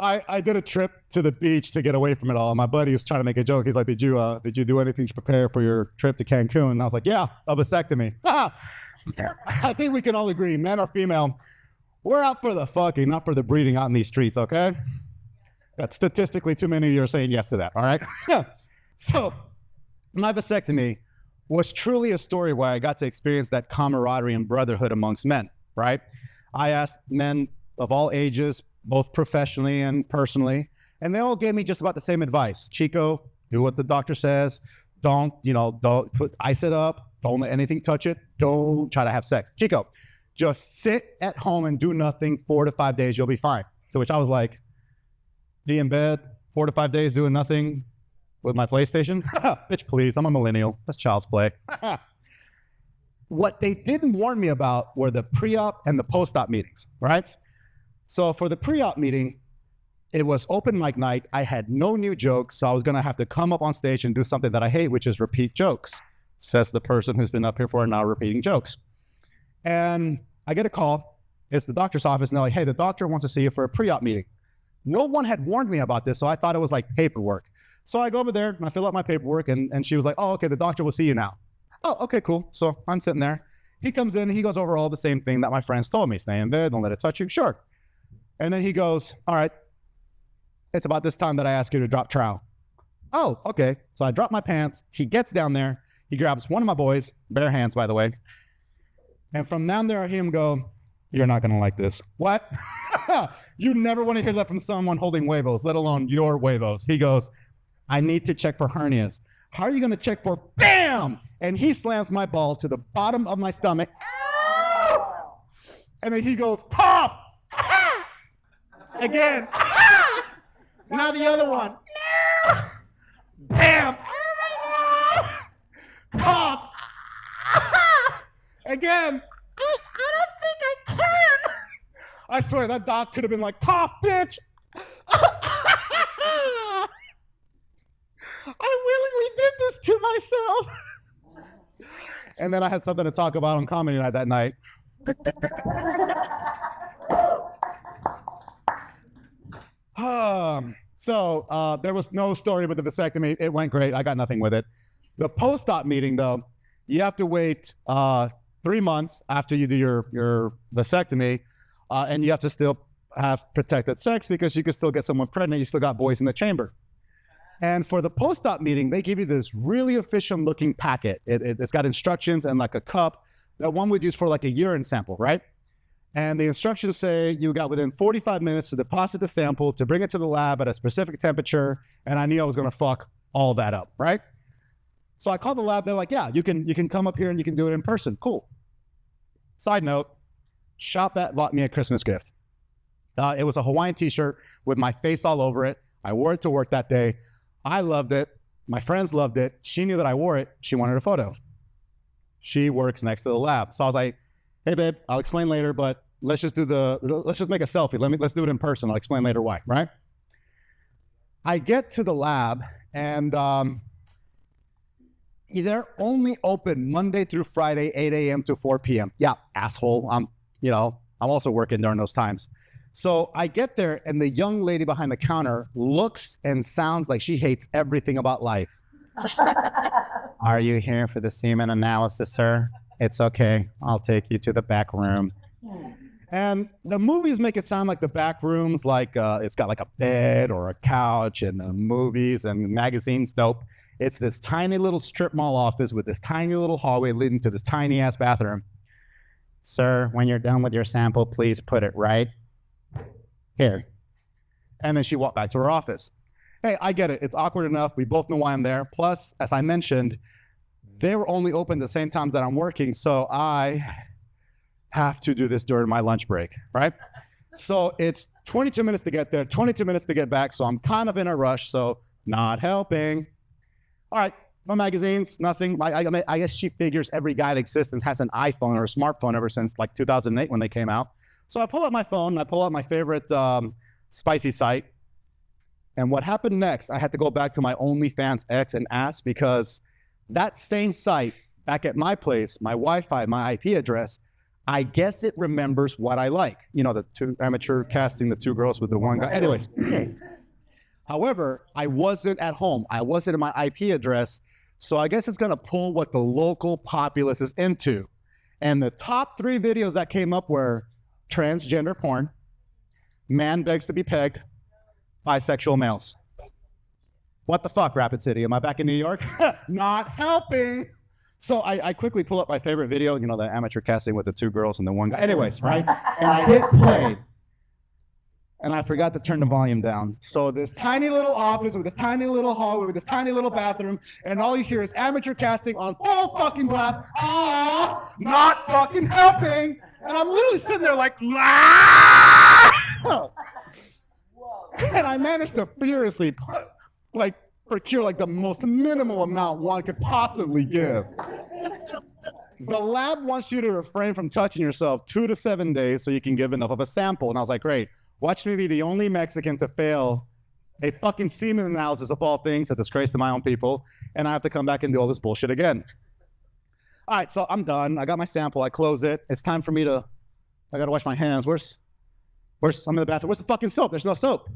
I did a trip to the beach to get away from it all. My buddy was trying to make a joke. He's like, did you do anything to prepare for your trip to Cancun? And I was like, yeah, a vasectomy. I think we can all agree, man or female, we're out for the fucking, not for the breeding out in these streets, okay? That's statistically too many of you are saying yes to that, all right? So my vasectomy was truly a story where I got to experience that camaraderie and brotherhood amongst men, right? I asked men of all ages, both professionally and personally, and they all gave me just about the same advice. Chico, do what the doctor says. Don't ice it up. Don't let anything touch it. Don't try to have sex. Chico, just sit at home and do nothing 4 to 5 days. You'll be fine. To which I was like, be in bed 4 to 5 days doing nothing with my PlayStation? Bitch, please. I'm a millennial. That's child's play. What they didn't warn me about were the pre-op and the post-op meetings, right? So for the pre-op meeting, it was open mic night. I had no new jokes, so I was going to have to come up on stage and do something that I hate, which is repeat jokes, says the person who's been up here for an hour repeating jokes. And I get a call. It's the doctor's office, and they're like, hey, the doctor wants to see you for a pre-op meeting. No one had warned me about this, so I thought it was like paperwork. So I go over there, and I fill out my paperwork, and she was like, oh, okay, the doctor will see you now. Oh, okay, cool. So I'm sitting there. He comes in, and he goes over all the same thing that my friends told me. Stay in bed, don't let it touch you. Sure. And then he goes, all right, it's about this time that I ask you to drop trowel. Oh, okay. So I drop my pants. He gets down there. He grabs one of my boys, bare hands, by the way. And from down there, I hear him go, you're not going to like this. What? You never want to hear that from someone holding huevos, let alone your huevos. He goes, I need to check for hernias. How are you going to check for BAM? And he slams my ball to the bottom of my stomach. And then he goes, cough! Again. Now the other one. BAM! Cough! Again. I don't think I can. I swear that doc could have been like, cough, bitch. I willingly did this to myself. And then I had something to talk about on comedy night that night. So there was no story with the vasectomy. It went great. I got nothing with it. The post-op meeting, though, you have to wait 3 months after you do your vasectomy, and you have to still have protected sex because you can still get someone pregnant. You still got boys in the chamber. And for the post-op meeting, they give you this really official-looking packet. It's got instructions and like a cup that one would use for like a urine sample, right? And the instructions say you got within 45 minutes to deposit the sample, to bring it to the lab at a specific temperature, and I knew I was going to fuck all that up, right? So I called the lab. They're like, yeah, you can come up here and you can do it in person. Cool. Side note, Shop at bought me a Christmas gift. It was a Hawaiian t-shirt with my face all over it. I wore it to work that day. I loved it. My friends loved it. She knew that I wore it. She wanted a photo. She works next to the lab. So I was like, hey babe, I'll explain later, but let's just make a selfie. Let's do it in person. I'll explain later why, right? I get to the lab and they're only open Monday through Friday, 8 a.m. to 4 p.m. Yeah, asshole. I'm also working during those times. So I get there and the young lady behind the counter looks and sounds like she hates everything about life. Are you here for the semen analysis, sir? It's okay. I'll take you to the back room. And the movies make it sound like the back room's like, it's got like a bed or a couch and movies and magazines. Nope. It's this tiny little strip mall office with this tiny little hallway leading to this tiny ass bathroom. Sir, when you're done with your sample, please put it right here. And then she walked back to her office. Hey, I get it. It's awkward enough. We both know why I'm there. Plus, as I mentioned, they were only open the same times that I'm working, so I have to do this during my lunch break, right? So it's 22 minutes to get there, 22 minutes to get back, so I'm kind of in a rush, so not helping. All right, no magazines, nothing. I guess she figures every guy that exists and has an iPhone or a smartphone ever since like 2008 when they came out. So I pull out my phone, I pull out my favorite spicy site. And what happened next, I had to go back to my OnlyFans X and ask, because that same site back at my place, my Wi-Fi, my IP address, I guess it remembers what I like. You know, the two amateur casting, the two girls with the one guy. Anyways. However, I wasn't at home. I wasn't in my IP address. So I guess it's going to pull what the local populace is into. And the top 3 videos that came up were transgender porn, man begs to be pegged, bisexual males. What the fuck, Rapid City? Am I back in New York? Not helping. So I quickly pull up my favorite video, you know, the amateur casting with the 2 girls and the one guy. Anyways, right? And I hit play. And I forgot to turn the volume down. So this tiny little office with this tiny little hallway with this tiny little bathroom, and all you hear is amateur casting on full fucking blast. Ah, not fucking helping. And I'm literally sitting there like, ah! And I managed to furiously procure like the most minimal amount one could possibly give. The lab wants you to refrain from touching yourself 2 to 7 days so you can give enough of a sample. And I was like, great. Watch me be the only Mexican to fail a fucking semen analysis of all things, a disgrace to my own people, and I have to come back and do all this bullshit again. All right, so I'm done. I got my sample. I close it. It's time for me to, I got to wash my hands. I'm in the bathroom. Where's the fucking soap? There's no soap.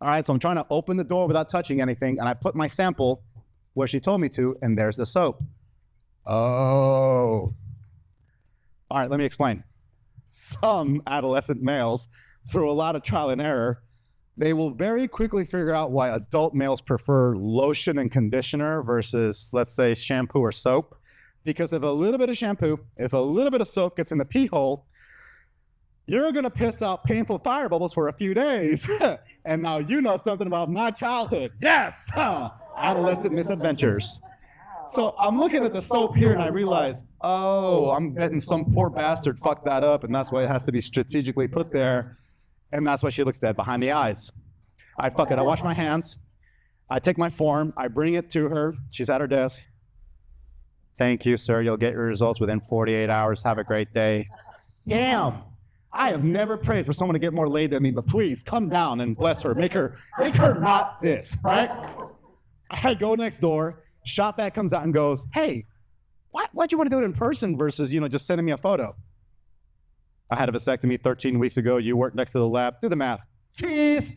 All right, so I'm trying to open the door without touching anything, and I put my sample where she told me to, and there's the soap. Oh. All right, let me explain. Some adolescent males, through a lot of trial and error, they will very quickly figure out why adult males prefer lotion and conditioner versus, let's say, shampoo or soap. Because if a little bit of shampoo, if a little bit of soap gets in the pee hole, you're going to piss out painful fire bubbles for a few days. And now you know something about my childhood. Yes! Adolescent misadventures. So I'm looking at the soap here and I realize, oh, I'm betting some poor bastard fucked that up, and that's why it has to be strategically put there. And that's why she looks dead behind the eyes. I wash my hands. I take my form. I bring it to her. She's at her desk. Thank you, sir. You'll get your results within 48 hours. Have a great day. Damn. I have never prayed for someone to get more laid than me, but please come down and bless her. Make her not this, right? I go next door. Shopback comes out and goes, hey, why'd you want to do it in person versus, just sending me a photo? I had a vasectomy 13 weeks ago. You work next to the lab. Do the math. Cheese.